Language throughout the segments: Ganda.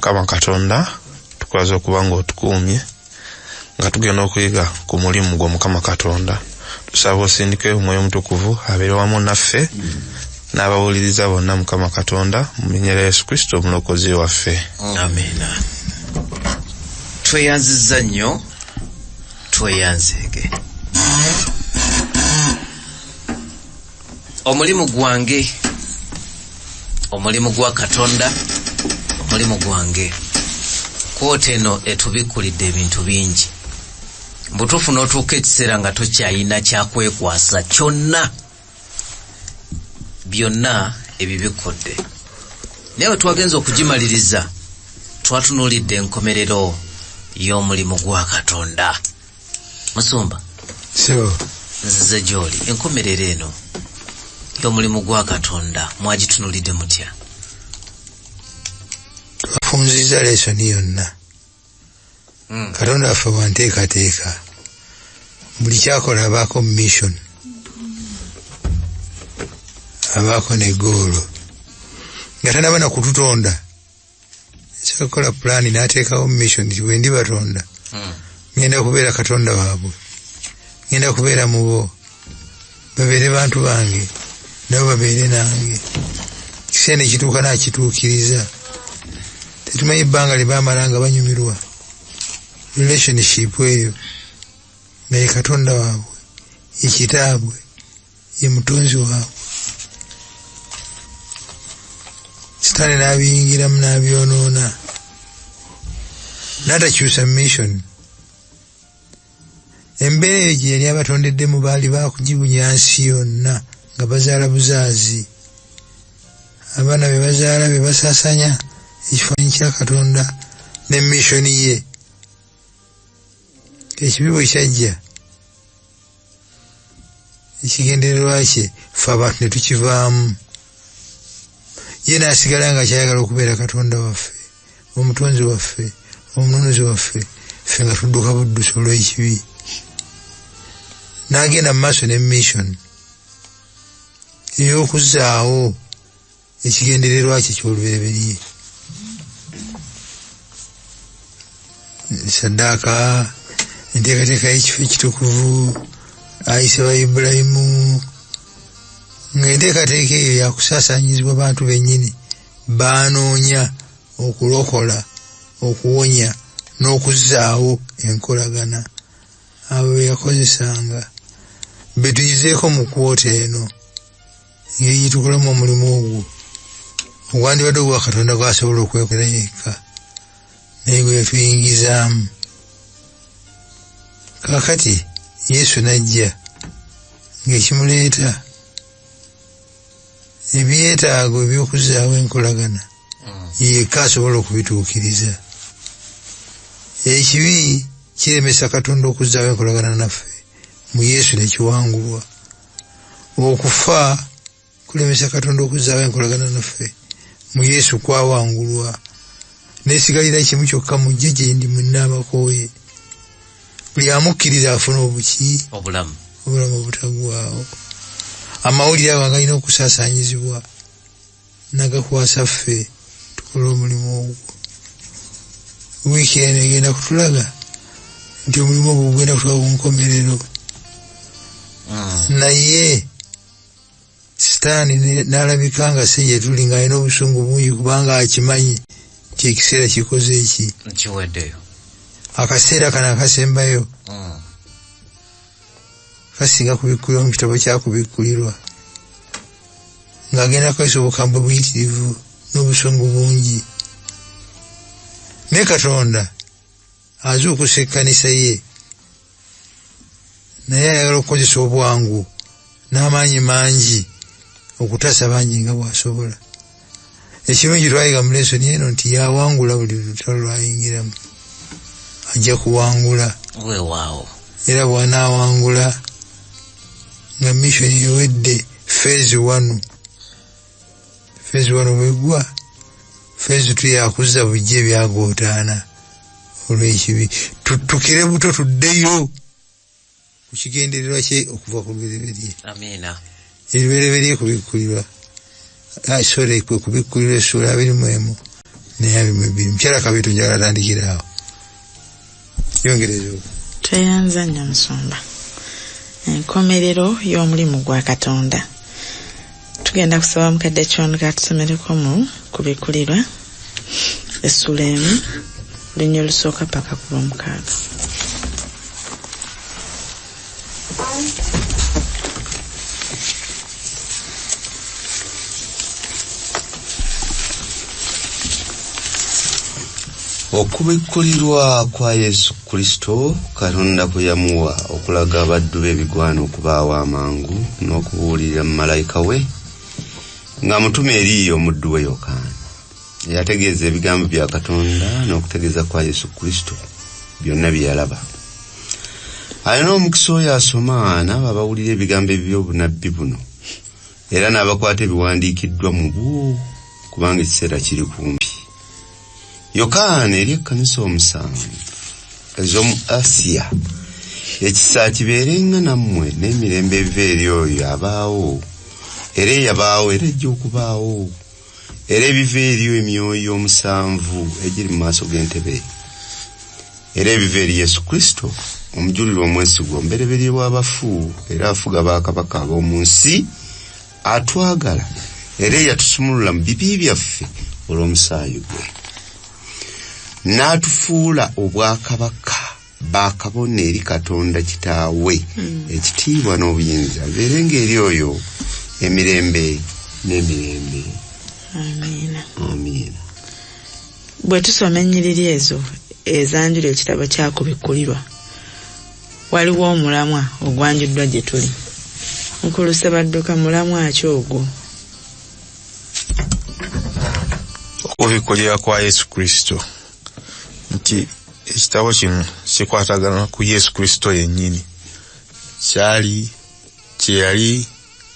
Mukama Katonda tukwaza okuba nga otukuumye nga tugenda okuyiga ku mulimu gwa Mukama Katonda. Tusaba osindike Omwoyo Mutukuvu abeere wamu naffe n'abawuliriza bonna Mukama Katonda mu linnya lya Yesu Kristo omulokozi waffe. Amina. Tweyanziza nnyo, tweyanzeege. Omulimu gwange, omulimu gwa Katonda, omulimu gwange. Kwote eno etubikulidde ebintu bingi. Mbutuufu n'otuuka ekiseera nga tokyayina kyakwekwasa kyonna. Byonna ebibikodde. Naye twagenza okugimaliriza, twatunuulidde enkomerero y'omulimu gwa Katonda. Musumba. So. Nzize gy'oli. Enkomerero eno y'omulimu gwa Katonda mwagitunulidde mutya? Twafunziza lesoni yonna. Katonda waffe wanteekateeka. Buli kyakola abaako mission. Abaako ne goolo. Nga tanaba na kututonda. Sakola plani n'ateekawo mission nti bwe ndi Batonda. Ngenda kubeera Katonda waabwe. Ngenda kubeera mu bo. Babeere bantu bange. Nabo babeere nange. Kiseera ekituuka n'akituukiriza. Tetumanyi ebbanga lye baamala nga banyumirwa. Relationship eyo. Naye Katonda waabwe. Ye kitaabwe. Ye mutonzi waabwe. Sitaani n'abiyingiramu n'abyonoona. N'atakyusa mission. Embeera eyo gye yali abatondeddemu baali baakugibunya nsi yonna nga bazaala buzaazi. Abaana be bazaala be basaasanya ekifaananyi kya Katonda ne misioni ye. Ekibi bwe kyajja, ekigendererwa kye ffe abantu ne tukivaamu. Ye n'asigala nga kyayagala okubeera Katonda waffe, omutonzi waffe, omununuzi waffe, ffe nga tudduka buddusi olw'ekibi. N'agenda mu maaso ne mission ey'okuzzaawo ekigendererwa kye ky'olubereberye. Saddaaka, enteekateeka y'ekifo ekitukuvu, ayise wa Ibulayimu, ng'enteekateeka eyo yakusaasaanyizibwa bantu bennyini baanoonya okulokola, okuwonya n'okuzzaawo enkolagana. Abo be yakozesanga. Betuyizeeko mu kwota eno ngeri tukolamu omulimu ogwo ogwandibadde ogwa Katonda gwasobola okwekolera yekka naye gwe yatuyingizaamu. Kaakati Yesu najja ng'ekimuleeta ebyetaago eby'okuzzaawo enkolagana yekka asobola okubituukiriza. Ekibi kiremesa Katonda okuzzaawo enkolagana naffe, mu Yesu ne kiwangulwa. Okufa kulemesa Katonda okuzzaawo enkolagana naffe, mu Yesu kwawangulwa. Neesigalira kimu kyokka, mujje gye ndi mwenna abakooye. Buli amukkiriza afuna obuki? Obulamu obutaggwaawo. Amawulire ago galina okusaasaanyizibwa, nagakwasa ffe tukola omulimu ogwo. Wiiki eno egenda kutulaga nti omulimu ogwo gugenda kutulaga ku nkomerero. Naye Sitaani n'alabika nga si gye tuli, ng'alina obusungu bungi kubanga akimanyi nti ekiseera kikoze eki. Nkiweddeyo. Akaseera kano akasembayo kasinga kubikkulirwa mu kitabo kyakubikkulirwa, ng'agenda kukozesa obukambwe buyitirivu n'obusungu bungi. Ne Katonda azuukusa ekkanisa ye, naye ayagala okukozesa obwangu n'amaanyi mangi okutaasa bangi nga bw'asobola. Ekirungi twayiga mu lesoni eno nti yawangula buli lutalo lwayingiramu. Ajja kuwangula. Weewaawo. Era bw'anaawangula nga mission ewedde phase 1. Phase 1 bwegwa, phase 2 yakuzza bujje ebyagootaana olw'ekibi. Tukire buto tuddeyo ku kigendererwa kye okuva ku lubereberye. Amiina. Ebibereberye kubikkulirwa. Kwe kubikkulirwa essula 21. naye mukyala Kabiito njagala atandikira awo. Yongerezo. Tweyanza nnyo Musumba. Enkomerero y'omulimu gwa Katonda. Tugenda kusaba mukadde Chonga atusomereko mu kubikulirwa essula 1 lunya olusooka paka ku lw'omukaaga. Okubikulirwa kwa Yesu Kristo Katonda kwe yamuwa okulaga abaddu b'ebigwana okubaawo amangu n'okubuulira malayika we nga mutume eri omuddu we Yokaana. Yategeeza ebigambo bya Katonda n'okutegeeza kwa Yesu Kristo byonna bye yalaba. Alina omukisa oyo asoma n'abo abawulira ebigambo eby'obunabbi buno era n'abakwata ebiwandiikiddwa mu bwo kubanga ekiseera kiri kumpi. Yokaana eri ekkanisa omusanvu ez'omu Asiya, ekisa kibeerenga nammwe n'emirembe ebiva eri oyo abaawo era eyabaawo era ejja okubaawo era ebiva eri emyoyo omusanvu egiri mu maaso g'entebe era ebiva eri Yesu Kristo omujulirwa omwesigwa omubereberye w'abafu era afuga bakabaka ab'omu nsi atwagala era eyatusumulula mu bibi byaffe olw'omusaayi gwe n'atufuula obwakabaka bakabona eri Katonda kitaawe ekitiibwa n'obuyinza abeerenga eri oyo emirembe n'emirembe. Amiina. Amiina. Bwe tusoma ennyiriri ezo ezanjula ekitabo kyakubikulirwa waliwo omulamwa ogwanjuddwa gye tuli. Nkulu Ssebadduka mulamwa ki ogwo? Okubikulirwa kwa Yesu Kristo nti ekitabo kino kikwatagana ku Yesu Kristo yennyini. Kyali, kye yali,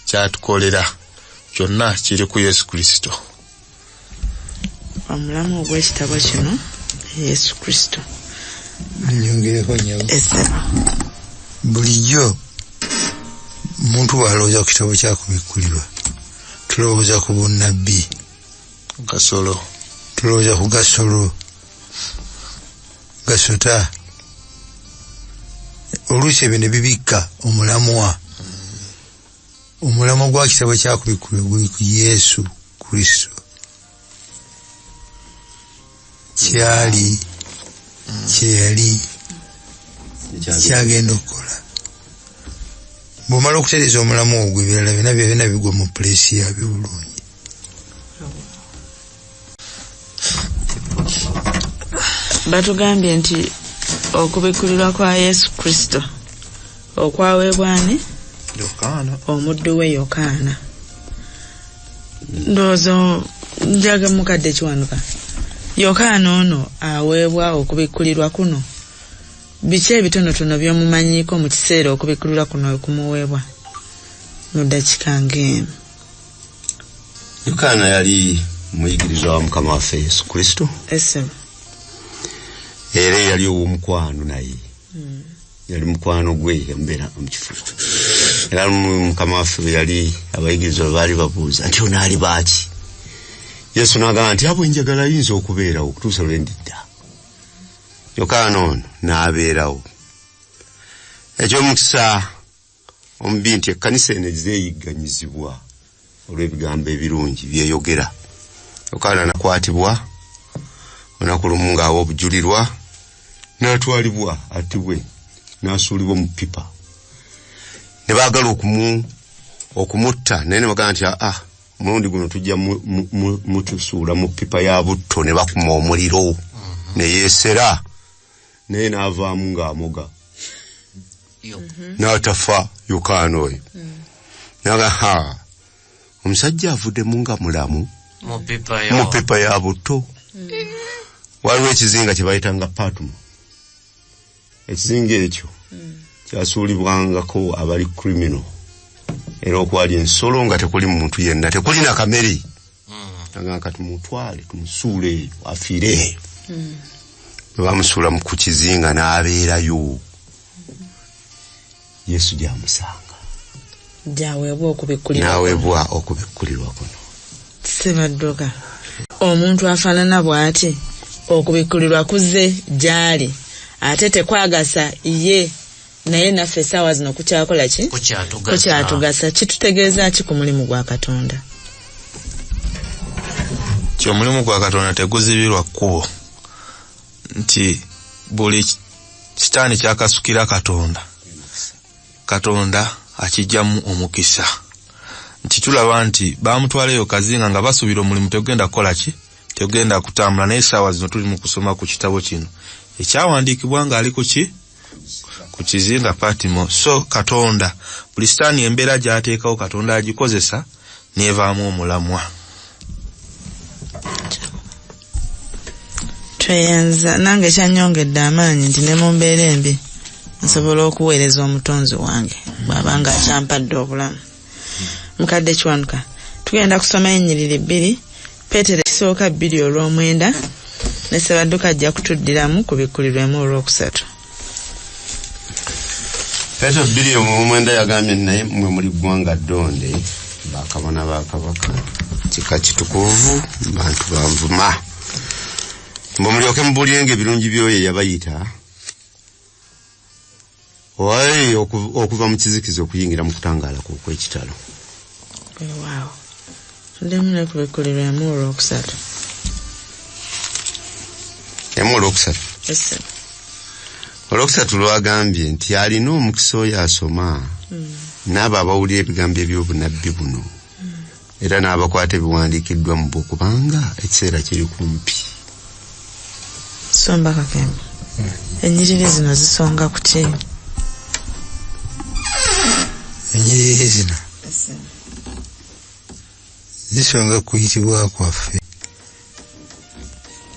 kyatukolera, kyonna kiri ku Yesu Kristo. Omulamu ogw'ekitabo kino Yesu Kristo. Nyongereko nyawo. Esaba. Bulijjo omuntu bw'alowooza ku kitabo kyakubikulirwa tulowooza ku bunnabbi. Gasolo. Tulowooza ku gasolo. Gasota. Oluusi ebyo ne bibikka omulamwa. Omulamwa gwa kitabo kyakubikulirwa guli ku Yesu Kristo. Kyali, kye yali, kyagenda okukola. Bw'omala okutereeza omulamu ogwo ebirala byonna bigwa mu puleesi yabyo bulungi. Batugambye nti okubikulirwa kwa Yesu Kristo okwaweebwa ani? Yokaana. Omuddu we Yokaana. Ndowooza njaga mukadde Kiwanuka. Yokaana ono aweebwa okubikulirwa kuno. Biki ebitonotono by'omumanyiiko mu kiseera okubikulirwa kuno okumuweebwa mu ddakiika ng'emu? Yokaana yali muyigirizwa wa Mukama waffe Yesu Kristo. Esebo. Era yali ow'omukwano naye. Yali mukwano gwe embeera mu kifo. Era Mukama waffe yali abayigirizwa baali babuuza nti ono ali baaki? Yesu n'agamba nti abo njagala ayinza okubeerawo okutuusa lwe ndidda. Yokaana ono n'abeerawo. Eky'omukisa omubi nti ekkanisa eno ezeeyigganyizibwa olw'ebigambo ebirungi byeyogera. Yokaana nakwatibwa olunaku lumu ng'awa obujulirwa n'atwalibwa attibwe n'asuulibwa mu pipa. Ne baagala okumutta naye ne bagamba nti mulundi guno tujja mutusuula mu pipa ya butto ne bakuma omuliro ne yeesera naye n'avaamu ng'amoga n'atafa Yokaana oyo. Naga omusajja avuddemu nga mulamu mu pipa ya butto. Waliwo ekizinga kye bayitanga Patmo. Ekizinga ekyo kyasuulibwangako abali criminal era okwali ensolo nga tekuli muntu yenna, tekuli na kamere. Nanga tumutwale tumusuule eyo afiire eyo. Bamusuula mu kizinga n'abeerayo. Yesu gyamusanga. Gyaweebwa okubikulirwa. N'aweebwa okubikulirwa kuno. Ssebadduka. omuntu afaanana bw'ati okubikkulirwa kuzze gyali ate tekwagasa ye naye naffe essaawa zino kukyakola ki kukyatugasa kitutegeeza ki ku mulimu gwa Katonda? Omulimu gwa Katonda teguzibirwa kkubo nti buli kitaani kyakasukira Katonda akijjamu omukisa. Nti tulaba nti bamutwaleyo kazinga nga basuubira omulimu tegenda kukola ki? Tegenda kutambula. Naye essaawa zino tuli mu kusoma ku kitabo kino ekyawandiikibwa nga ali ku kizinga Patimo. So Katonda buli sitaani embeera gy'ateekawo Katonda agikozesa n'evaamu omulamwa. Tweyanza nange kyanyongedde amaanyi nti ne mu mbeera embi nsobola okuweereza omutonzi wange bw'abanga akyampadde obulamu. Mukadde Kiwanuka, tugenda kusoma ennyiriri 2 Peetero ekisooka 2:9 ne Ssebadduka ajja kutuddiramu ku bikkulirwemu olwokusatu. Peetero 2:9 yagambye naye mmwe muli ggwanga ddonde bakabona ba Kabaka kika kitukuvu bantu banvuma mbo mulyoke mubuulyenga ebirungi by'oyo yabayita wayi okuva mu kizikizo okuyingira mu kutangaala kw'ekitalo. Wow. Ndemule ku bikkulirwemu olwokusatu. Olwokusatu. Yes. Olwokusatu lwagambye nti alina omukisa oyo asoma n'abo abawulira ebigambo eby'obunabbi buno era n'abakwata ebiwandiikiddwa mu bo kubanga ekiseera kiri kumpi. Somba Kakembo. Ennyiriri zino zisonga ku ki? Ennyiriri zino zisonga kuyitibwa kwaffe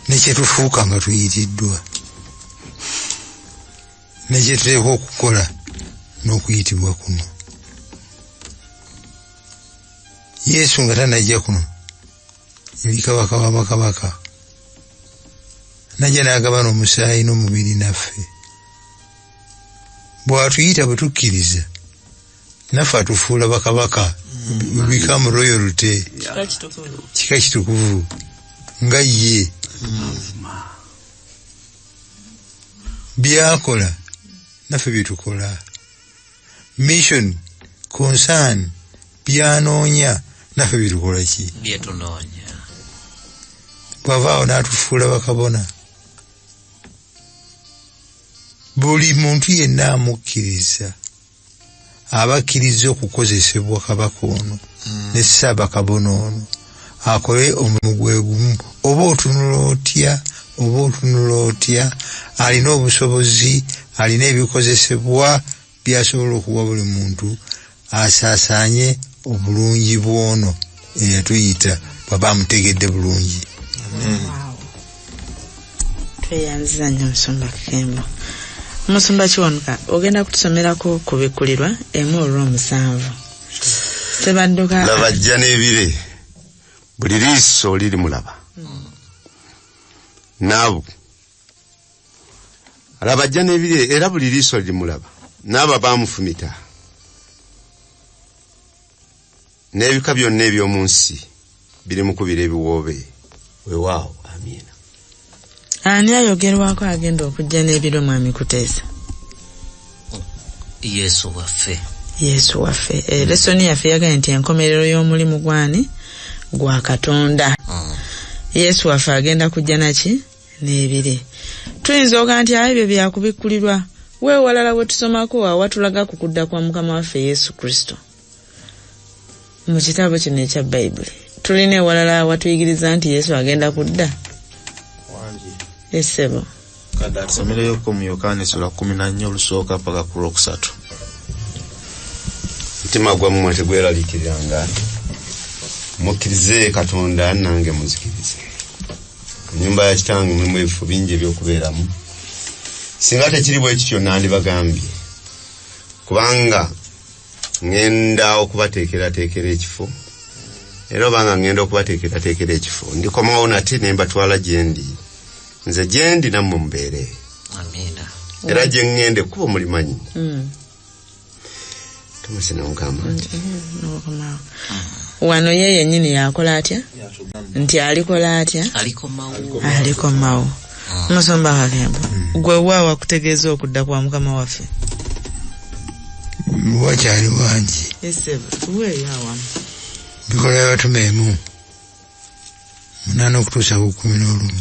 nekyetufuuka nga tuyitiddwa nekyetuteekwa okukola n'okuyitibwa kuno. Yesu nga tanajja kuno yali kabaka wa bakabaka, najja n'agabana omusaayi n'omubiri naffe. Bw'atuyita bwe tukkiriza naffe atufuula bakabaka, become royalty, kika kitukuvu nga ye. Byakola naffe byetukola, mission, concern, byanoonya naffe byetukola ki? Byetunoonya. Bw'avaawo n'atufuula bakabona. Buli muntu yenna amukkiriza abakkiriza okukozesebwa kabaka ono ne ssaabakabona ono akole omulimu gwe gumu. Oba otunula otya alina obusobozi, alina ebikozesebwa byasobola okuwa buli muntu asaasaanye obulungi bwono eyatuyita bw'aba amutegedde bulungi. Tweyanziza nnyo Musumba Kakembo. Musumba Kiwanuka, ogenda kutusomerako ku bikkulirwa 1:7. Ssebadduka labajja n'ebire buli liiso liri mulaba naabo labajja n'ebire era buli liiso liri mulaba n'abo baamufumita n'ebika byonna eby'omu nsi biri mu kubira ebiwoobe. Weewaawo, amiina. Ani ayogerwako agenda okujja n'ebiro mwami Kuteesa? Yesu waffe. Yesu waffe. Lesoni yaffe yagambye nti enkomerero y'omulimu gwani gwa Katonda. Yesu waffe agenda kujja naki? N'ebire. Tuyinza oga nti ebyo byakubikkulirwa weewalala we tusomako awatulaga ku kudda kwa Mukama waffe Yesu Kristo. Mu kitabo kino ekya Bayibuli tulina ewalala awatuyigiriza nti Yesu agenda kudda. Esebo. Kada tusomereyo ko mu Yokaana 14 paka ku 3. Mutima gwammwe tegweraliikiranga mukkirize Katonda nange muzikirize. Ennyumba ya kitange mulimu ebifo bingi ebyokubeeramu. Singa tekiri bwe kityo nandibagambye kubanga ngenda okubateekerateekera ekifo era obanga ngenda okubateekerateekera ekifo ndikomawo nate ne mbatwala gye ndi. Nze gyendi nammwe mubeere. Amiina. Era gye ngende kuba mulimanyi. Tumusina mukama. wano ye yennyini yakola atya nti alikola atya aliko mawo Musomba Kakembo gwe waawa kutegeeza okudda kwa mukama waffe wakyali wangi weeyawamu bikola by'abatume 8 okutuusa ku 11.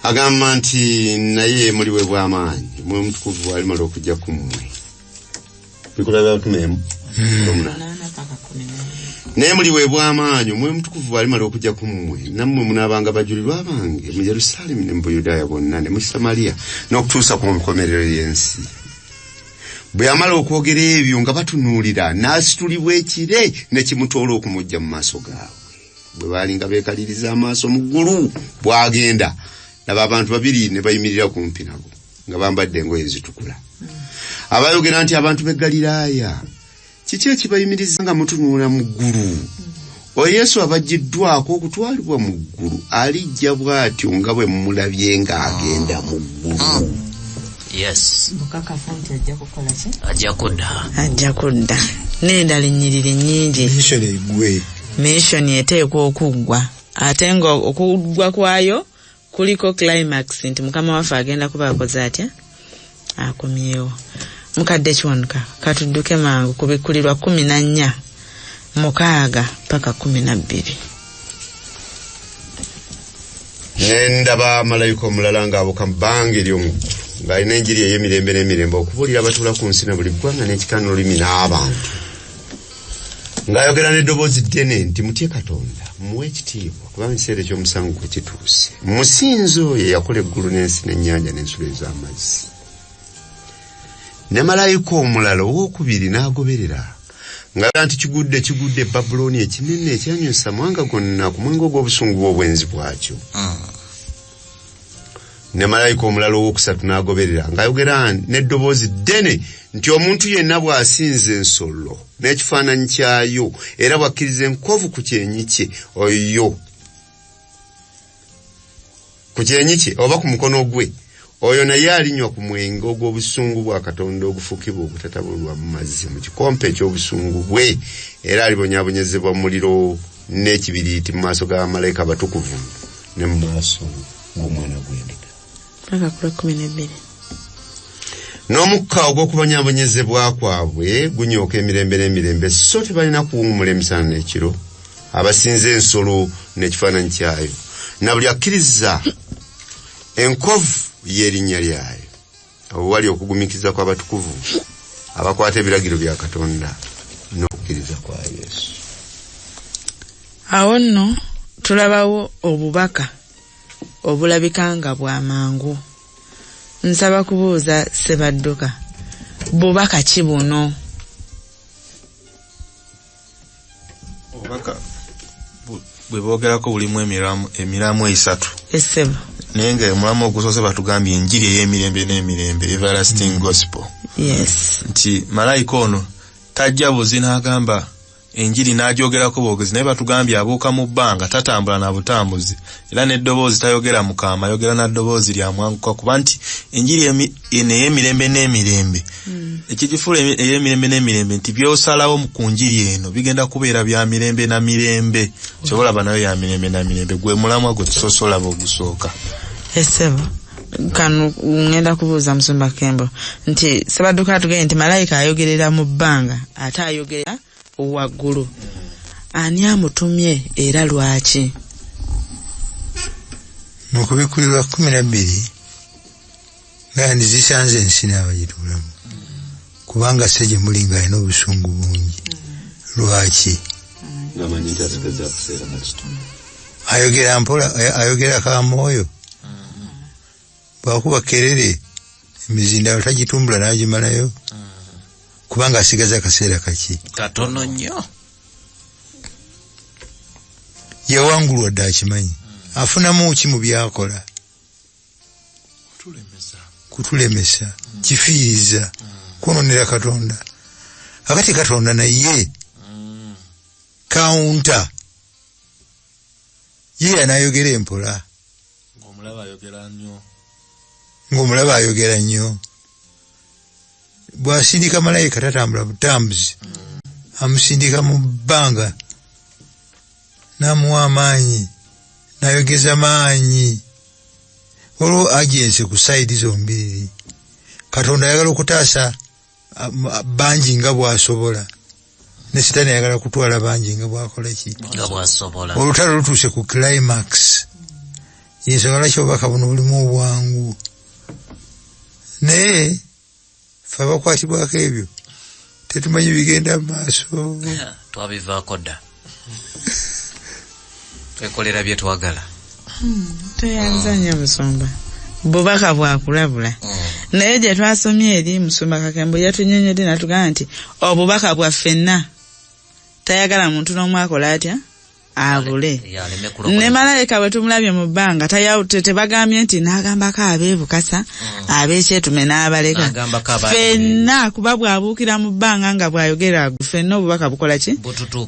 Agamba nti naye muliwe bw'amaanyi mwe mutukuvu alimala okujja ku mmwe. Bikola by'abatume 8 naye muliwe bw'amaanyi mwe mutukuvu alimala okujja ku mmwe nammwe munaabanga bajulirwa bange mu Yerusaalemi ne mu Buyudaaya bwonna ne mu Samaliya n'okutuusa ku nkomerero y'ensi. Bwe yamala okwogera ebyo nga batunuulira n'asitulibwa ekire ne kimutoola okumujja mu maaso gaabwe. Bwe baali nga beekaliriza amaaso mu ggulu bw'agenda laba abantu 2 ne bayimirira kumpi nabo nga bambadde engoye zitukula. Abayogera nti abantu b'e Galilaaya kiki ekibayimiriza nga mutunuula mu ggulu? Yesu abajjiddwako okutwalibwa mu ggulu alijja bw'atyo nga bwe mulabye ng'agenda mu ggulu. Yes. Mukakafu nti ajja kukola ki? Ajja kudda. N'endala ennyiriri nnyingi. Mission eteekwa okuggwa. Ate nga okuggwa kwayo kuliko climax nti mukama waffe agenda kuba akoze atya? Akomyewo. Mukadde Kiwanuka katudduke mangu kubikkulirwa 14 6 paka 12. Ndaba malayika omulala ng'abuka mu bbanga ery'omuggu ng'alina enjiri ey'emirembe n'emirembe okubuulira abatuula ku nsi na buli ggwanga n'ekika n'olulimi n'abantu. Ng'ayogera n'eddoboozi ddene nti mutye Katonda muwe ekitiibwa kubanga ekiseera eky'omusango kwe kituuse. Musinze oyo yakola eggulu n'ensi n'ennyanja n'ensulo ez'amazzi. Ne malayika omulala owookubiri n'agoberera ng'agamba nti kigudde Babuloni ekinene ekyanywesa amawanga gonna ku mwenge ogw'obusungu bw'obwenzi bwakyo. Ne malayika omulala owookusatu n'agoberera ng'ayogera n'eddoboozi ddene nti omuntu yenna bw'asinza ensolo n'ekifaananyi kyayo era bw'akkiriza enkovu ku kyenyi kye oba ku mukono gwe oyo naye alinywa ku mwenge ogw'obusungu bwa Katonda ogufukibwa obutatabulwa mu mazzi mu kikompe eky'obusungu bwe era alibonyaabonyezebwa mu muliro n'ekibiriiti mu maaso g'abamalayika abatukuvu ne mu maaso g'omwana gw'endiga. N'omukka ogw'okubonyaabonyezebwa kwabwe gunyooka emirembe n'emirembe so tebalina kuwummula emisana n'ekiro abasinza ensolo n'ekifaananyi kyayo na buli akkiriza enkovu y'erinnya lyayo. Awo wali okugumikiza kw'abatukuvu abakwata ebiragiro bya Katonda n'okukkiriza kwa Yesu. Awo nno tulabawo obubaka obulabika nga bw'amangu. Nsaba kubuuza Sebadduka bubaka ki buno? Obubaka bwe boogerako bulimu emiramu 3. Essebo naye nga omulamu ogusoose batugambye enjiri ey'emirembe n'emirembe everlasting gospel. Yes. Nti malayika ono tajja buzi n'agamba enjiri n'agyogerako boogezi naye batugambye abuuka mu bbanga tatambula na butambuzi era n'eddoboozi tayogera mukama ayogera na ddoboozi lya mwanguka kuba nti enjiri ey'emirembe n'emirembe ekigifuula ey'emirembe n'emirembe nti by'osalawo ku njiri eno bigenda kubeera bya mirembe na mirembe kyobalaba nayo ya mirembe na mirembe gwe mulamwa gwe tusoose olaba ogusooka. Essebo kano ngenda kubuuza Musomba Kakembo nti Sebadduka atugambye nti malayika ayogerera mu bbanga ate ayogerera waggulu. Ani amutumye era lwaki? Mu kubikkulirwa 12 nga ndizisanze ensi n'abagituulamu kubanga se gye muli ng'alina obusungu bungi. Lwaki? Ayogera mpola, ayogera kamwoyo. Bwakuba kerere emizindaalo tagitumbula n'agimalayo kubanga asigaza akaseera kaki katono nnyo. Yawangulwa dda akimanyi afunamu ki mu byakola? Kutulemesa kifiiriza kwononera Katonda. Akati Katonda naye kaunta ye anayogera empola ng'omulaba ayogera nnyo. bw'asindika malayika tatambula butambuzi, amusindika mu bbanga n'amuwa amaanyi, n'ayogeza maanyi. Olwo agenze ku sayidi zombiriri. Katonda ayagala okutaasa bangi nga bw'asobola, ne Sitaani ayagala kutwala bangi nga bw'akola ki, nga bw'asobola. olutalo lutuuse ku climax. Yensonga lwaki obubaka buno bulimu obwangu, naye ffe abakwatibwako ebyo tetumanyi bigenda mu maaso. Twabivaako dda, twekolera bye twagala. Toyanza nnyo Musumba, bubaka bwakulabula. Naye gye twasomye eri Musumba Kakembo yatunyonyodde natugamba nti obubaka bwaffenna tayagala muntu n'omu akola atya abule. Ne malayika bwe tumulabye mu bbanga tebagambye nti n'agambako abeebukasa ab'ekyetume n'abaleka. Ffenna kuba bw'abuukira mu bbanga nga bw'ayogera ffenna obubaka bukola ki?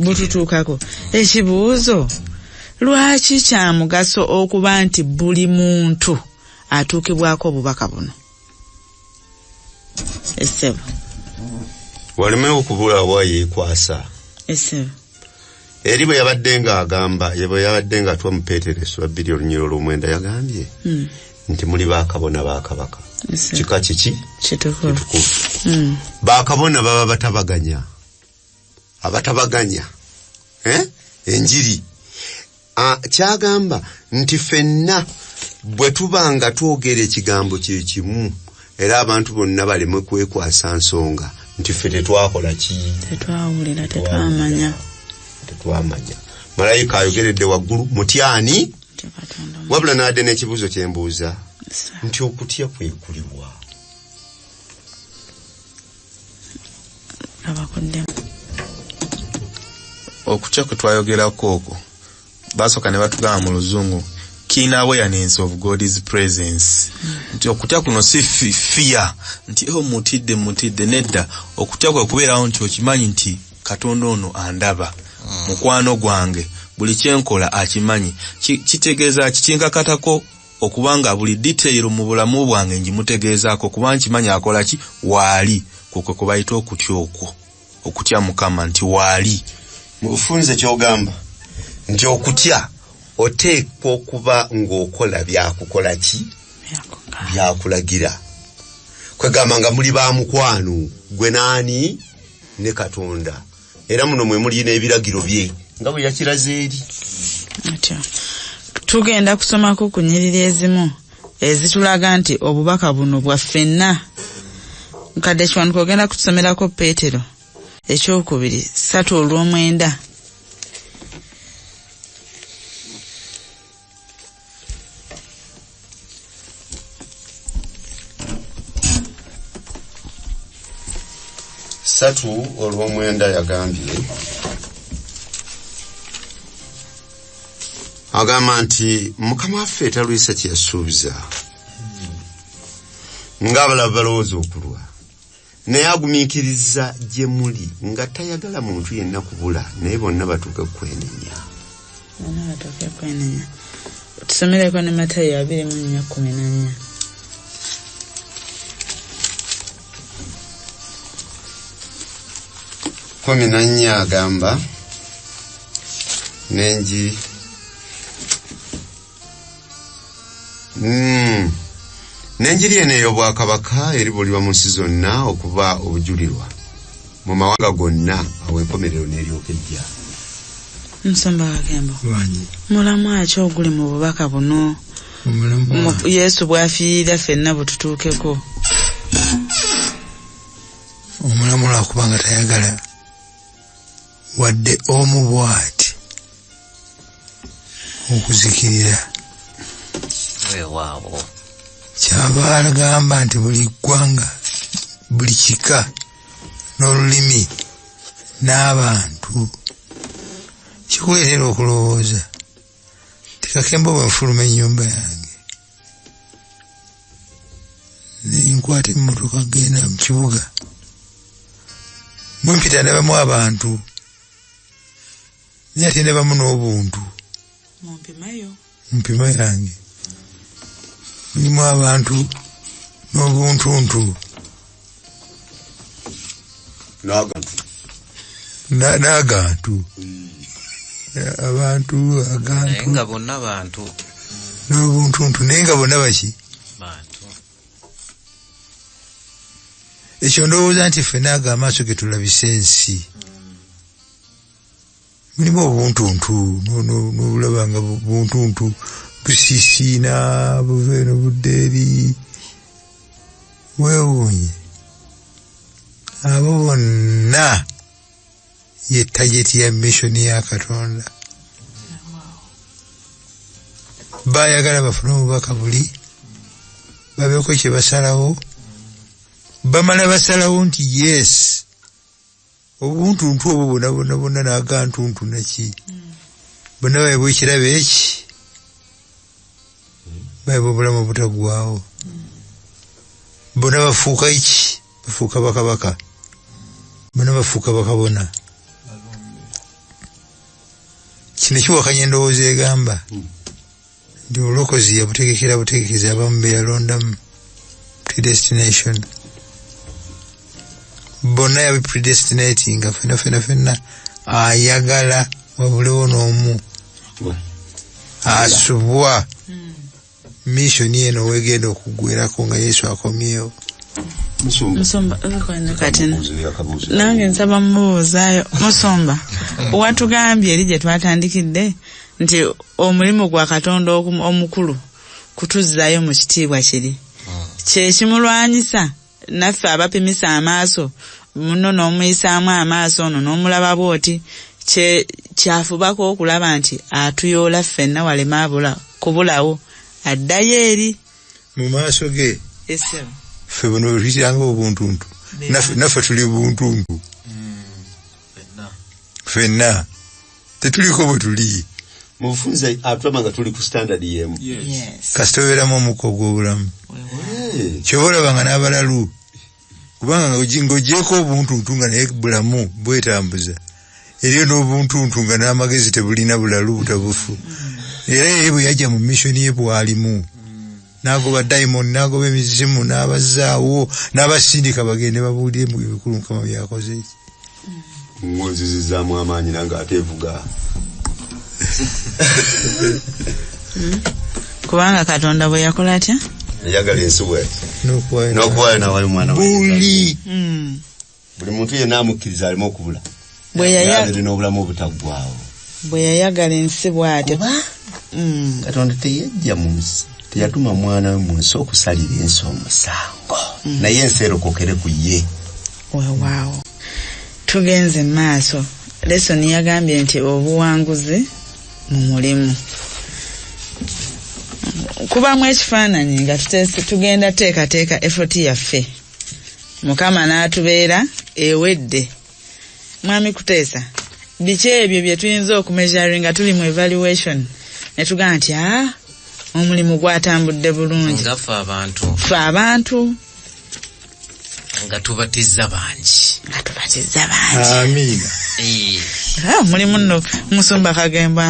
Bututuukako. Ekibuuzo, lwaki kya mugaso okuba nti buli muntu atuukibwako obubaka buno? Essebo walimewo okubula wa yeekwasa. Essebo Eri bwe yabadde ng'agamba, bwe yabadde ng'atwa mu Peetereso 2:9 yagambye nti muli baakabona ba Kabaka. Kika kiki? Kitukuvu. Baakabona baba batabaganya. Abatabaganya. Enjiri. Kyagamba nti ffenna bwe tubanga twogera ekigambo kye kimu era abantu bonna baleme kwekwasa nsonga nti ffe tetwakola ki? Tetwawulira, tetwamanya. Malayika ayogeredde waggulu mutyani? Wabula n'adde n'ekibuuzo kye mbuuza nti okutya kwekuliwa. Okutya kwe twayogerako okwo basooka ne batugamba mu Luzungu keen awareness of God's presence. Nti okutya kuno si fear nti mutidde nedda. Okutya kwe kubeerawo nti okimanyi nti Katonda ono andaba, mukwano gwange, buli kyenkola akimanyi. Kitegeeza kikinkakatako okubanga buli detail mu bulamu bwange njimutegeezaako kuba nkimanyi akola ki waali. Kwe kubayita okutya okwo, okutya Mukama nti waali. Mu bufunze kyogamba nti okutya oteekwa okuba ng'okola byakukola ki? Byakulagira. Kwegamba nga muli ba mukwano gwe naani ne Katonda, era muno mwe muli n'ebiragiro bye nga bwe yakiraze eri. Tugenda kusomako ku nnyiriri ezimu ezitulaga nti obubaka buno bwa ffenna. Nkadde kiwanuka ogenda kutusomerako Peetero ekyokubiri 3:9. Satu olw'omwenda yagambye, agamba nti Mukama waffe talwisa kye yasuubiza ng'abalala balowooza okulwa, naye agumiikiriza gye muli nga tayagala muntu yenna kubula, naye bonna batuuke kwenenya. Tusomereko ne Matayo 2:14. Kumi na nnya agamba n'enjiri eno ey'obwakabaka eribulirwa mu nsi zonna okuba obujulirwa mu mawanga gonna, awo enkomerero n'eryoka ejja. Musumba Kakembo, mulamu aki oguli mu bubaka buno Yesu bw'afiirira ffenna bututuukeko? Omulamu lwakubanga tayagala wadde omu bw'ati okuzikirira. Weewaawo Kyava agamba nti buli ggwanga, buli kika n'olulimi n'abantu kikuleetera okulowooza ti Kakembo bwe nfuluma ennyumba yange nenkwata emmotoka genda mu kibuga mumpita ndabamu abantu naye ate ndabamu n'obuntu mumpima yange mulimu abantu n'obuntuntu n'agantu abantu agantu nga bonna bantu n'obuntuntu naye nga bonna baki bantu. ekyo ndowooza nti ffenna amaaso ge tulabisa ensi mulimu obuntuntu n'obulaba nga buntuntu busisiina buva eno budde eri weewuunye abo bonna ye tageti ya missoni ya Katonda bayagala bafune obubaka buli babeeko kye basalawo bamala basalawo nti yes obuntuntu obwo bonna n'agantuntu naki bonna baibwa ekirabo eki baibwa obulamu obutagwawo bonna bafuuka eki bafuuka bakabaka bonna bafuuka bakabona kino kiwakanya endowooza egamba nti obulokozi yabutegekera butegekezi abamu be yalondamu predestination bonna yabi predestinatinga fenna ayagala wabulewo n'omu asubwa missoni eno wegenda okugwerako nga Yesu akomyewo. Musomba kati nange nsaba mubuuzaayo Musomba watugambye eri gye twatandikidde nti omulimu gwa Katonda omukulu kutuzzaayo mu kitiibwa kiri kye kimulwanyisa naffe abapimisa amaaso muno n'omuyisaamu amaaso ono n'omulaba bwoti kyafubako okulaba nti atuyoola ffenna walema kubulawo addayo eri mu maaso ge esebo ffe buno tuyitanga obuntuntu naffe tuli buntuntu ffenna tetuliko bwe tuli mu bufunze atulama nga tuli ku standard yemu kasita obeeramu omukka ogw'obulamu kyoba olabanga n'abalalu kubanga ng'ogyeko obuntuntu nga naye bulamu bwetambuza eriyo n'obuntuntu nga n'amagezi tebulina bulalu butabufu era ye bwe yajja mu missoni ye bwalimu n'agoba diamond n'agoba emizimu n'abazaawo n'abasindika bagende babuulire mu bikulu Mukama byakoze eki ngonzizizaamu amaanyi nange ateevuga kubanga Katonda bwe yakola atya yagala ensi bwe n'okuwaayo nawayo omwana buli muntu yenna amukkiriza alimu okubula bwe n'obulamu obutaggwaawo bwe yayagala ensi bw'atyo Katonda teyajja mu nsi teyatuma mwana we mu nsi okusalira ensi omusango naye ensi erokokere ku ye. Waawo tugenze maaso lesoni yagambye nti obuwanguzi mu mulimu kubamu ekifaananyi nga tugenda teekateeka effort yaffe Mukama n'atubeera ewedde. Mwami Kuteesa biki ebyo bye tuyinza okumeasuring nga tuli mu evaluation ne tugamba nti omulimu gwatambudde bulungi nga ffe abantu nga tubatiza bangi amiina mulimu nno Musumba Kagembo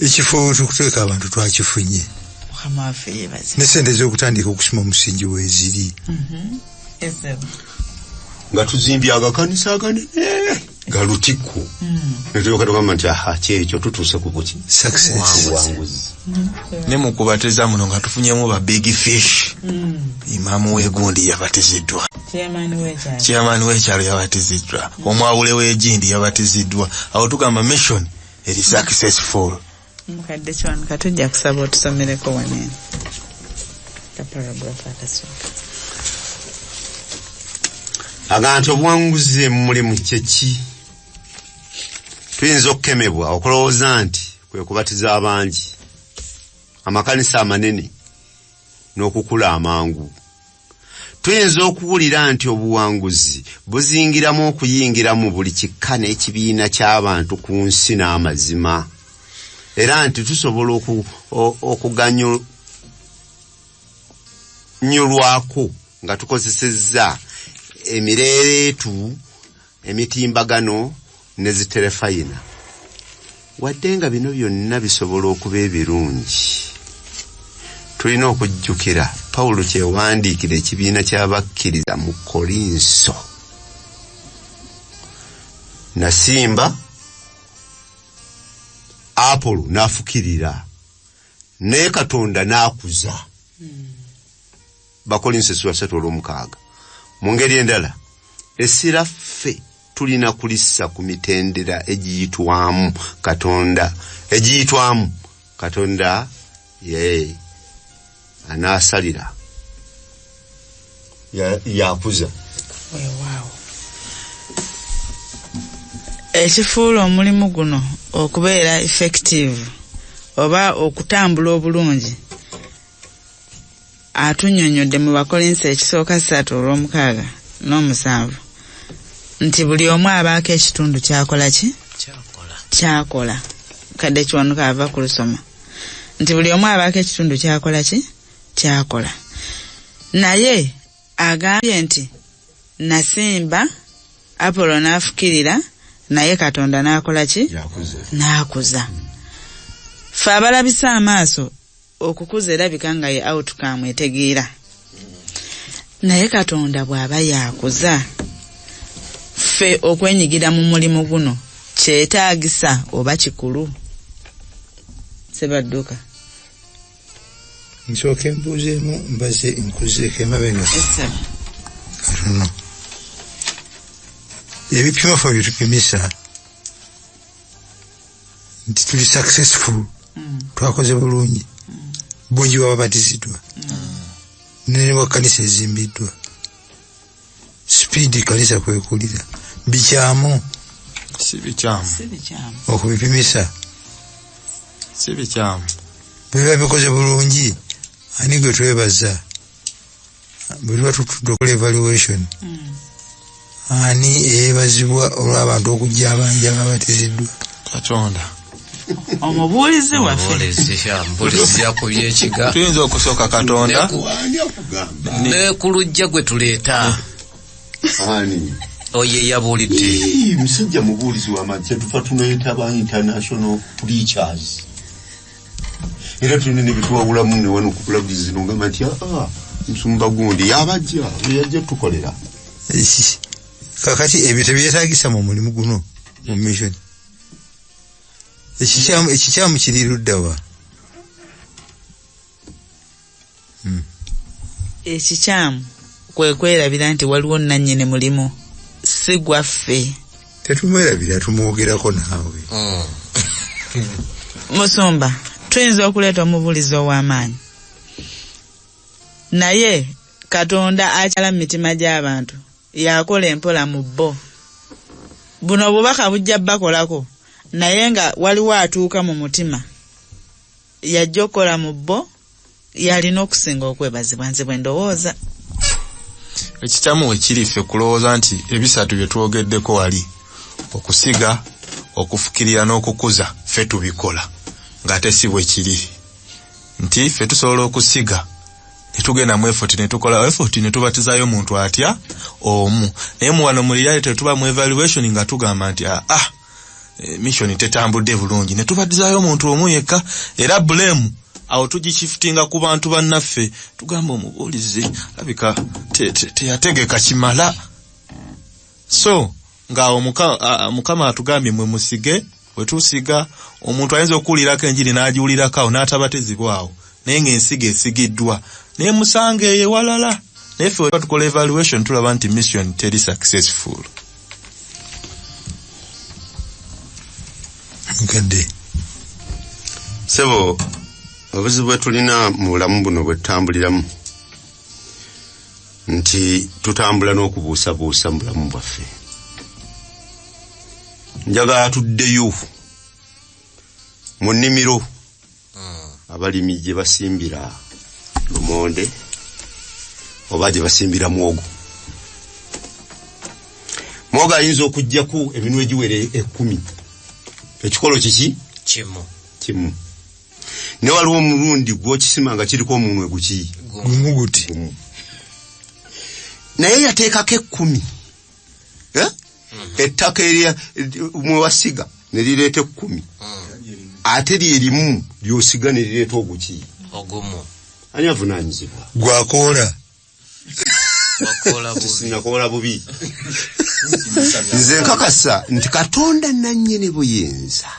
ekifo tukuteeka abantu twakifunye Mukama waffe yebaze ne sente z'okutandika okusima omusingi weeziri nga tuzimbye agakanisa aganene ga Lutiko netulyoka tugamba nti kyekyo tutuuse ku buki wanguzi ne mu kubatiza muno nga tufunyemu ba big fish Imaamu w'egundi yabatiziddwa chairman w'ekyalo yabatiziddwa omwawule w'egindi yabatiziddwa awo tugamba mission eri successful. Mukadde kyano katujja kusaba otusomereko wanene kaparagraph akasooka agantu obwanguzi mulimu kyeki tuyinza okukemebwa okulowooza nti kwe kubatiza abangi amakanisa amanene n'okukula amangu. Tuyinza okuwulira nti obuwanguzi buzingiramu okuyingiramu buli kikka n'ekibiina ky'abantu ku nsi n'amazima era nti tusobola okuganyulwako nga tukozesezza emireereetu emitimbagano ne ziterefayina wadde nga bino byonna bisobola okuba ebirungi tulina okujjukira Pawulo kyewandiikira ekibiina ky'abakkiriza mu Kolinso. Nasimba, Apolo n'afukirira, naye Katonda n'akuza. Bakolinso 3:6. Mu ngeri endala, essira ffe tulina kulissa ku mitendera egiyitwamu Katonda ye anasalira yakuza. Wow. Ekifuula omulimu guno okubeera effective oba okutambula obulungi atunnyonnyodde mu Bakolinso 3:6 n'omusanvu nti buli omu abaako ekitundu kyakola kadde kiwanuka ava ku lusoma nti buli omu abaako ekitundu kyakola naye agambye nti nasimba, Apolo n'afukirira, naye Katonda n'akuza. Ffe abalabisa amaaso okukuza erabika nga ye outcome etegeera, naye Katonda bw'aba yakuza, ffe okwenyigira mu mulimu guno kyetaagisa oba kikulu. Sebadduka nsooke mbuuzeemu mbaze nkuzeeko emabega katono ebipimo ffe byetupimisa nti tuli successful, twakoze bulungi, bungi bw'ababatiziddwa, nene bwa kanisa ezimbiddwa, speed kanisa kwekulira, bikyamu si bikyamu okubipimisa, si bikyamu. biba bikoze bulungi, ani gwe twebaza bwe tuba tutudde okola evaluation, ani eyeebazibwa olw'abantu okujja abangi ababatiziddwa? Katonda omubuulizi waffe mbulizi yakubye ekiga tuyinza okusooka Katonda ne ku lujja gwe tuleeta Ani oye yabuulidde musajja mubuulizi w'amagye tufa tuneeta ba international preachers. Era tulina ne bitwawulamu ne wano ku pulagizi zino ngamba nti nsumba gundi yabajja yajja tukolera. Kakati ebyo tebyetaagisa mu mulimu guno mu mission. Ekikyamu kiri ludda wa? Ekikyamu kwe kwerabira nti waliwo nannyini mulimu, si gwaffe. Tetumwerabira, tumwogerako naawe. Musumba, tuyinza okuleeta omubuulizi ow'amaanyi, naye Katonda akyala mu mitima gy'abantu yakola empola mu bo. Buno obubaka bujja bakolako, naye nga waliwo atuuka mu mutima yajja okukola mu bo, yalina okusinga okwebazibwa. Nze bwe ndowooza ekikyamu wekiri ffe kulowooza nti ebisatu bye twogeddeko wali okusiga, okufukirira n'okukuza ffe tubikola ng'ate si bwe kiri nti ffe tusobola okusiga netugenda mu effort netukola effort netubatizayo omuntu atya omu, naye mu wano mu reality tuba mu evaluation nga tugamba nti mission tetambudde bulungi netubatizayo omuntu omu yekka, era blame awo tugishiftinga ku bantu bannaffe tugamba omubuulizi labika teyategeka kimala. So ngaawo mukama atugambye mwe musige, bwe tusiga omuntu ayinza okuwulirako enjiri n'agiwulirako awo n'atabatezibwawo, naye ng'ensiga esigiddwa naye musanga eyo walala, naye ffe tukola evaluation tulaba nti mission teri successful. Nkadde sebo obuzibu bwe tulina mu bulamu buno bwe tutambuliramu nti tutambula n'okubuusabuusa mu bulamu bwaffe. Njagala tuddeyo mu nnimiro abalimi gye basimbira lumonde oba gye basimbira mwogo. Mwogo ayinza okugjaku eminwe egiwere 10. Ekikolo kiki? Kimu. Ne waliwo omulundi gw'okisima nga kiriko omunwe gumuguti. Naye yateekako 10. Ettaka erya mwe wasiga ne lireeta 10. Ate lyerimu lyosiga ne lireeta ogumu. ani avunanyizibwa gwakola sinakola bubi nze nkakasa nti Katonda nannyini buyinza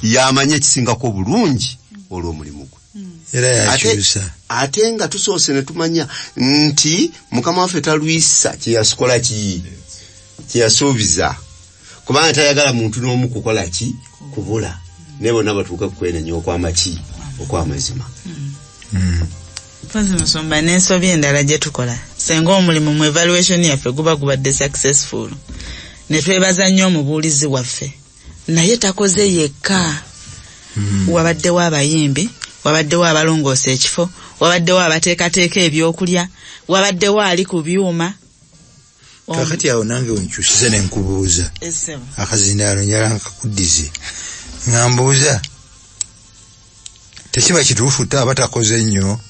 yamanya ekisingako bulungi olw'omulimu gwe era yakyusa ate nga tusoose ne tumanya nti Mukama waffe talwisa kyeyasikola kyeyasuubiza kubanga tayagala muntu n'omu kukola ki kubula ne bonna batuuka kukwenenya okw'amazima. Pozi Musumba n'ensobi endala gye tukola senga omulimu mu evaluation yaffe guba gubadde successful ne twebaza nnyo omubuulizi waffe naye takoze yekka. Wabaddewo abayimbi, wabaddewo abalongoosa ekifo, wabaddewo abateekateeka ebyokulya, wabaddewo ali ku byuma. Kakati awo nange wenkyusiza ne nkubuuza akazindaalo njala nkakuddize ngambuuza tekiba kituufu aba takoze nnyo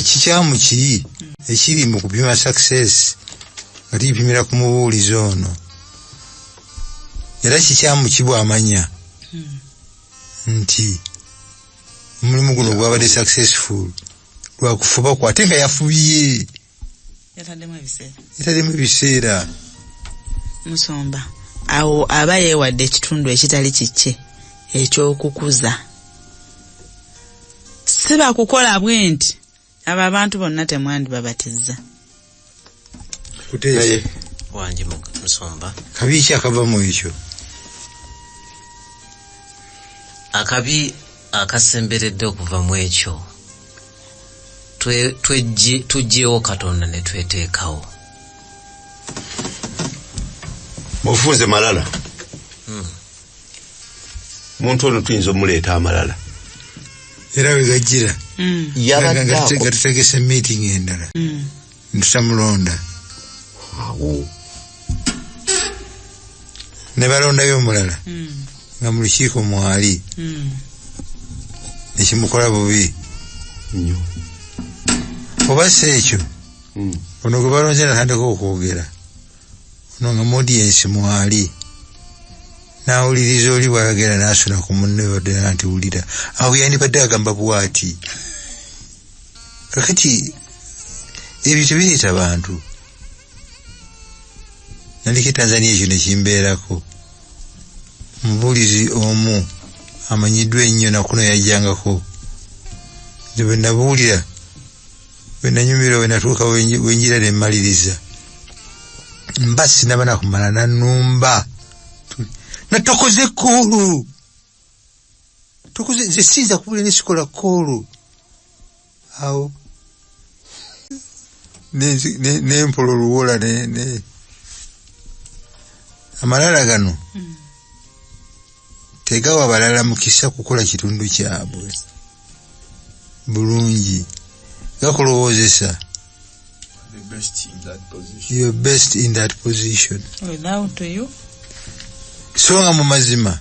kikyamu ki ekiri mu kupima success nga tuyipimira ku mubuulizi ono era kikyamu ki bw'amanya nti omulimu guno gwabadde successful lwakufuba kw ate nga yafubye yataddemu ebiseera. Musomba awo aba yeewadde ekitundu ekitali kikye ekyokukuza. Siba kukola bwe nti abo abantu bonna temwandibabatiza. Kuteese wangi Musomba kabi ki akava mu ekyo? Akabi akasemberedde okuva mu ekyo tujjeewo Katonda ne tweteekawo. Ofunze malala muntu ono tuyinza omuleeta amalala era wegajjira nga tutegese meeting endala ntutamulonda ne balondayo omulala nga mu lukiiko mwali nekimukola bubi nnyo oba si ekyo ono gwe balonze natandika okwogera ono nga mu audience mwali n'awuliriza oli bw'ayogera n'asula ku munne badde nti wulira awo yandibadde agamba bw'ati. Kakati ebyo tebireeta bantu. Nalike Tanzania ekyo ne kimbeerako omubuulizi omu amanyiddwa ennyo nakuno yajjangako nze bwe nabuulira bwe nanyumira bwe natuuka wenjira ne mmaliriza mba sinaba nakumala nannumba natokoze koolu tokoze nze sinza kubula nesikola koolu awo nempola oluwola ne amalala gano tegawa balala mukisa kukola kitundu kyabwe bulungi gakulowoozesa you're best in that position without you so nga mu mazima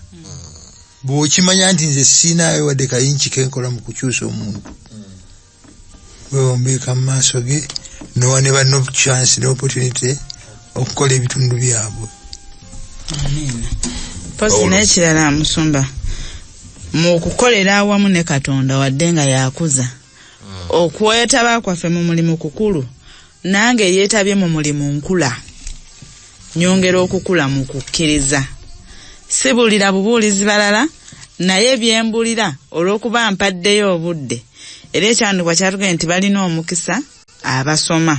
bw'okimanya nti nze siinaayo wadde kayinki kenkola mu kukyusa omuntu wewombeeka mu maaso ge nowa ne banno chance ne opportunity okukola ebitundu byabwe. Posi n'ekirala Musumba mu kukolera awamu ne Katonda wadde nga yakuza okwetaba kwaffe mu mulimu kukulu nange yeetabye mu mulimu nkula nyongera okukula mu kukkiriza sibulira bubuulizi balala naye byembulira olw'okuba mpaddeyo obudde era ekyandikwa kyatugenda nti balina omukisa abasoma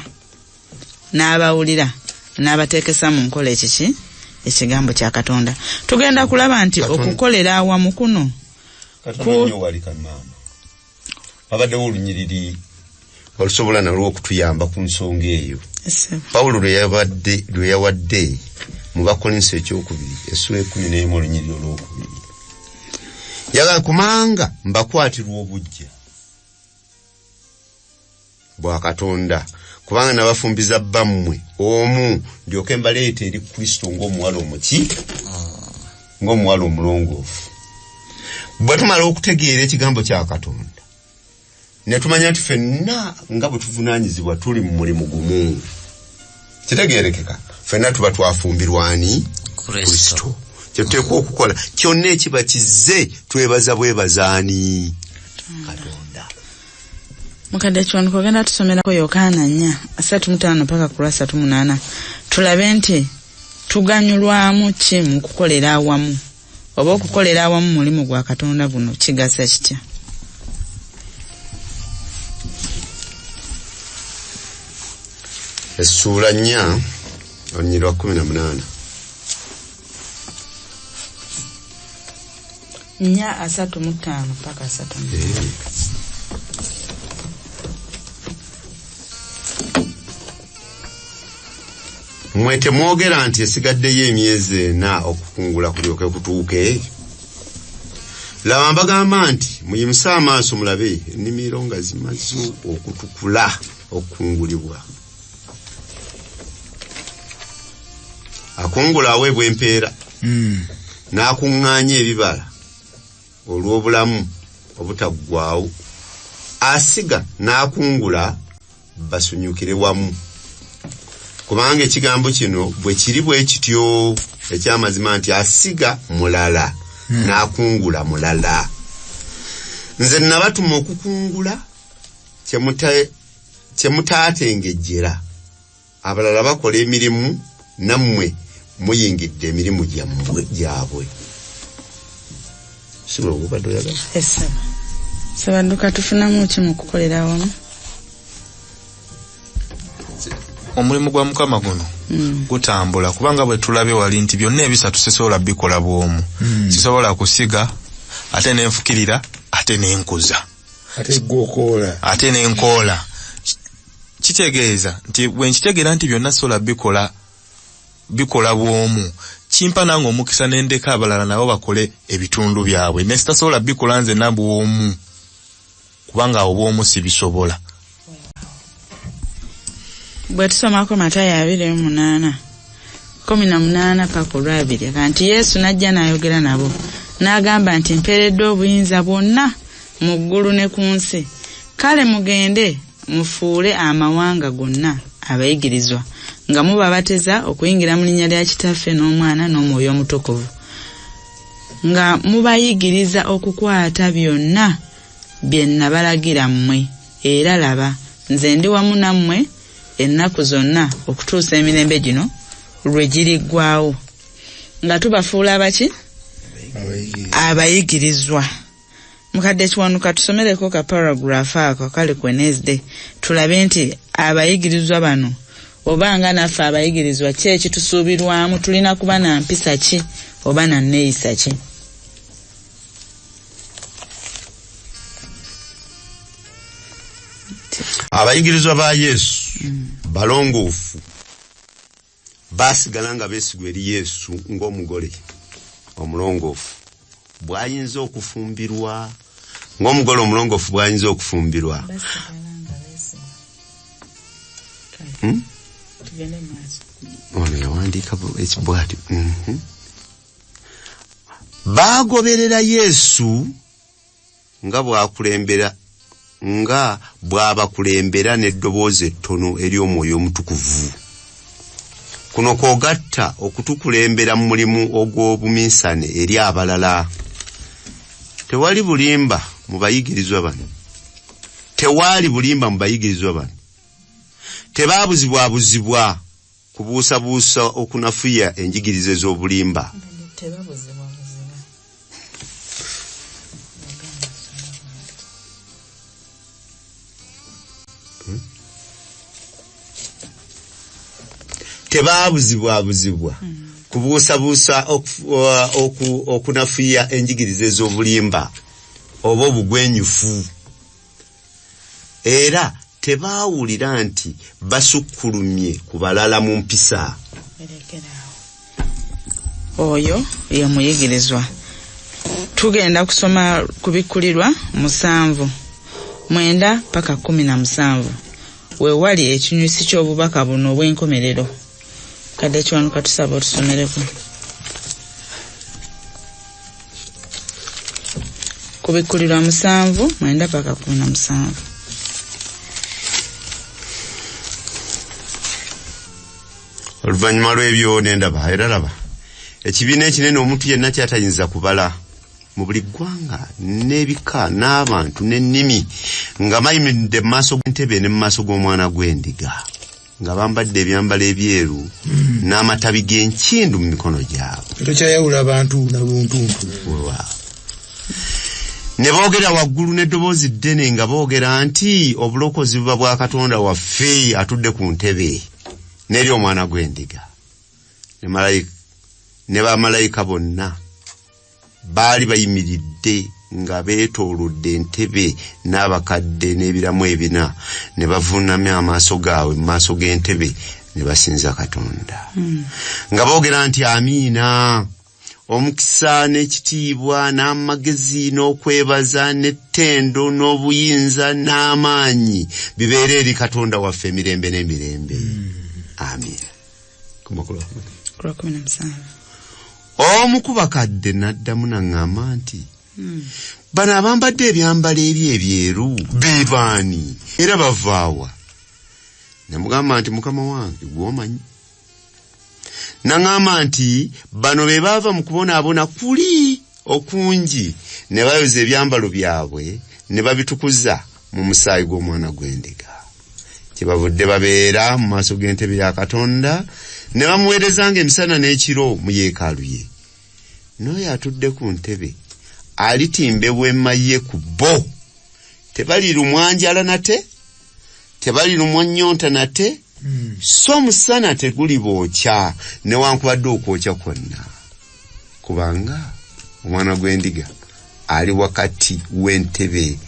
n'abawulira n'abateekesa mu nkola ekiki ekigambo kya Katonda. Tugenda kulaba nti okukolera awamu kuno abaddewo olunyiriri olusobola nalwo okutuyamba ku nsonga eyo. Pawulo lwe yawadde mu Bakolinso ekyokubiri essula 11 olunyiriri olwokubiri yagala kumanga mbakwatirwa obujja bwa Katonda kubanga nabafumbiza bammwe omu ndyoke mbaleeta eri Kristo ng'omuwala omuki ng'omuwala omulongoofu. Bwe tumala okutegeera ekigambo kya Katonda ne tumanya nti ffenna nga bwe tuvunaanyizibwa tuli mu mulimu gumu kitegeerekeka ffenna tuba twafumbirwani Kristo. Kyetuteekwa okukola kyonna ekiba kizze twebaza bwebazaani Katonda. Mukadde kiwanuka ogenda tusomerako Yokaana 4:35 paka ku 38 tulabe nti tuganyulwamu ki mu kukolera awamu oba okukolera awamu mulimu gwa Katonda guno kigasa kitya. Essula 4 olunyirwa 18 4:35 paka 38. Mmwe temwogera nti esigaddeyo emyezi 4 okukungula kulyoke kutuuke? Laba mbagamba nti muyimuse amaaso mulabe ennimiro nga zimaze okutukula okukungulibwa. Akungula aweebwa empeera n'akuŋŋaanya ebibala olw'obulamu obutaggwaawo. Asiga n'akungula basonyukire wamu. Kubanga ekigambo kino bwe kiri bwe kityo ekyamazima nti asiga mulala n'akungula mulala. Nze nabatuma okukungula kyemutaatengejjera. Abalala bakola emirimu nammwe muyingidde emirimu gyabwe. Sibula obubadde oyagala? Sabaduka tufunamu ki mu kukolera awamu? Omulimu gwa Mukama guno gutambula kubanga bwe tulabe wali nti byonna ebisatu sisobola bikola bw'omu. Sisobola kusiga ate n'enfukirira ate n'enkuza ate n'enkoola. Kitegeeza nti bwe nkitegeera nti byonna sisobola bikola bw'omu kimpa nange omukisa n'endeka abalala nabo bakole ebitundu byabwe ne sitasobola bikola nze nabw'omu kubanga obw'omu sibisobola. Bwe tusomako Matayo 2:18 paka 2 kanti Yesu najja n'ayogera nabo n'agamba nti mpeeredde obuyinza bwonna mu ggulu ne ku nsi. Kale mugende mufuule amawanga gonna abayigirizwa nga mubabateza okuyingira mu linnya lya Kitaffe n'Omwana n'Omwoyo Omutukuvu nga mubayigiriza okukwata byonna bye nabalagira mmwe, era laba nze ndi wamu nammwe ennaku zonna okutuusa emirembe gino lwe giriggwaawo. Nga tubafuula abaki? Abayigirizwa. Mukadde kiwanuka tusomereko ka paragraph ako kali ku Wednesday tulabe nti abayigirizwa bano obanga naffe abayigirizwa ki ekitusuubirwamu, tulina kuba na mpisa ki oba na nneeyisa ki? Abayigirizwa ba Yesu balongoofu basigala nga beesigwa eri Yesu ng'omugole omulongoofu bw'ayinza okufumbirwa, ng'omugole omulongoofu bw'ayinza okufumbirwa. Ono yawandiika ekibwati. Baagoberera Yesu nga bw'abakulembera n'eddoboozi ettono ery'Omwoyo Omutukuvu. Kuno kwogatta okutukulembera mu mulimu ogw'obuminsane eri abalala. Tewali bulimba mu bayigirizwa bano. Tebaabuzibwabuzibwa kubuusabuusa okunafuya enjigirize z'obulimba. Tebaabuzibwabuzibwa kubuusabuusa okunafuya enjigirize z'obulimba oba obugwenyufu. Era tebaawulira nti basukkulumye ku balala mu mpisa. Oyo ye muyigirizwa. Tugenda kusoma kubikkulirwa 7:9 paka 17 weewali ekinyusi ky'obubaka buno obw'enkomerero. Kadde kiwanuka tusaba otusomereko. Kubikkulirwa 7:9 paka 17. Oluvannyuma lw'ebyo nendaba era laba ekibiina ekinene omuntu yenna kyatayinza kubala mu buli ggwanga n'ebika n'abantu n'ennimi nga bayimiridde mu maaso g'entebe ne mu maaso g'omwana gw'endiga nga bambadde ebyambalo ebyeru n'amatabi g'enkindu mu mikono gyabwe. Tokyayawula abantu nabuntuntu. Ne boogera waggulu n'eddoboozi ddene nga boogera nti obulokozi buba bwa Katonda waffe atudde ku ntebe n'eri omwana gw'endiga. Ne bamalayika bonna baali bayimiridde nga beetoolodde entebe n'abakadde n'ebiramu ebina ne bavuunamya amaaso gaabwe mu maaso g'entebe ne basinza Katonda nga boogera nti amiina, omukisa n'ekitiibwa n'amagezi n'okwebaza n'ettendo n'obuyinza n'amaanyi bibeere eri Katonda waffe emirembe n'emirembe. Amiina. Omu ku bakadde n'addamu n'aŋŋamba nti bano abambadde ebyambalo ebyeru be baani era bavaawa? Namugamba nti mukama wange gw'omanyi. Naŋŋamba nti bano be baava mu kubonaabona kuli okungi ne bayoza ebyambalo byabwe ne babitukuza mu musaayi gw'omwana gw'endiga. Kyebavudde babeera mu maaso g'entebe ya Katonda ne bamuweerezanga emisana n'ekiro mu yeekaalu ye. N'oyo atudde ku ntebe alitimbebwa emma ye ku bo. Tebalirumwa njala nate, tebalirumwa nnyonta nate, so omusana tegulibookya newankubadde okwokya kwonna. Kubanga omwana gw'endiga ali wakati w'entebe.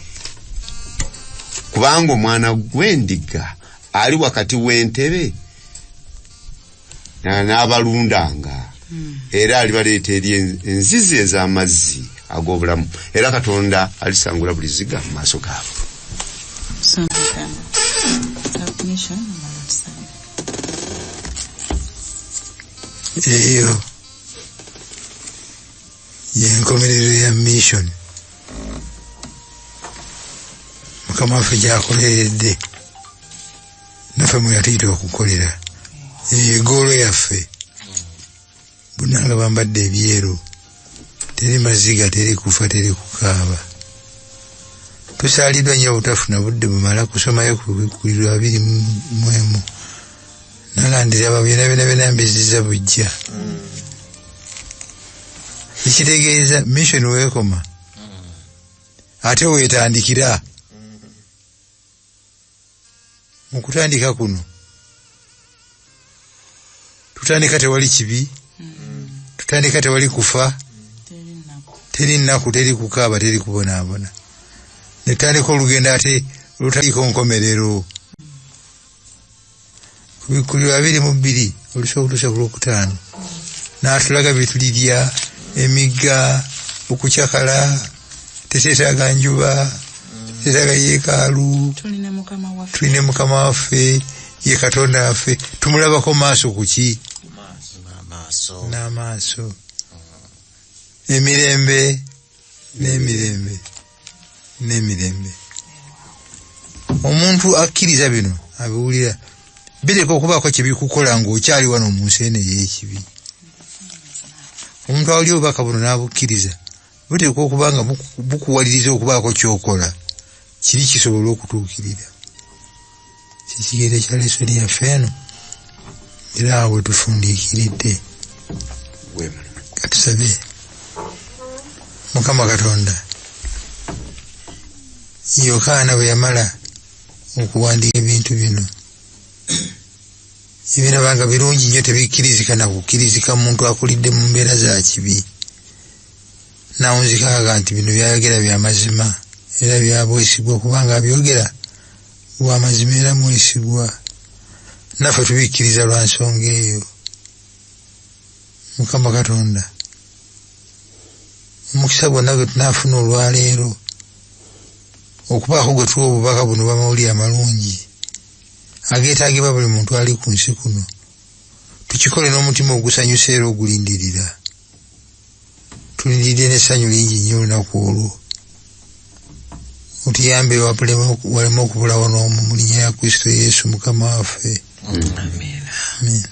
Kubanga omwana gw'endiga ali wakati w'entebe n'abalundanga era alibaleeta eri enzizi ez'amazzi ag'obulamu era Katonda alisangula buli ziga mu maaso gaabwe. Eyo y'enkomerero ya mission Mukama waffe gy'akoleredde naffe mwe yatuyita okukolera. Egoolo yaffe bonna nga bambadde ebyeru, teri maziga, teri kufa, teri kukaaba. Tusaaliddwa nnyo obutafuna budde bumala kusomayo ku 21 nalandira ababyona byona mbiziza bujja. Ekitegeeza mission weekoma ate weetandikira. Mu kutandika kuno tutandika tewali kibi, tutandika tewali kufa, teri nnaku, teri kukaaba, teri kubonaabona. Ne tutandika olugendo ate lutaliko nkomerero. Ku 22 olusokutuusa ku Lwokutaano n'atulaga bye tulirya, emigga, okucakala, teteetaaga njuba, teteetaaga yeekaalu, tulina Mukama waffe ye Katonda waffe, tumulabako maaso ku ki? N'amaaso. Emirembe n'emirembe n'emirembe. Omuntu akkiriza bino abiwulira bireka okubaako kye bikukola ng'okyali wano mu nsi eno ey'ekibi. Omuntu awulira obubaka buno n'abukkiriza buteeka okuba nga bukuwaliriza okubaako ky'okola kiri kisobola okutuukirira. Kikigere kya lesoni yaffe eno era awo tufundiikiridde. Katusabe. Mukama Katonda, Yokaana bwe yamala okuwandiika ebintu bino ebirabanga birungi nnyo, tebikkirizika na kukkirizika muntu akulidde mu mbeera za kibi. Nawunzikaaga nti bino byayogera bya mazima era bya bwesigwa, kubanga abyogera bwa mazima era mwesigwa. Naffe tubikkiriza lwa nsonga eyo. Mukama Katonda, omukisa gwonna gwe tunaafuna olwaleero okubaako gwe tuwa obubaka buno bw'amawulire amalungi ageetaagibwa buli muntu ali ku nsi kuno, tukikole n'omutima ogusanyusa era ogulindirira. Tulindirire n'essanyu lingi nnyo olunaku olwo. Otuyambe waleme okubulawo n'omu mu linnya lya Kristo Yesu Mukama waffe. Amen.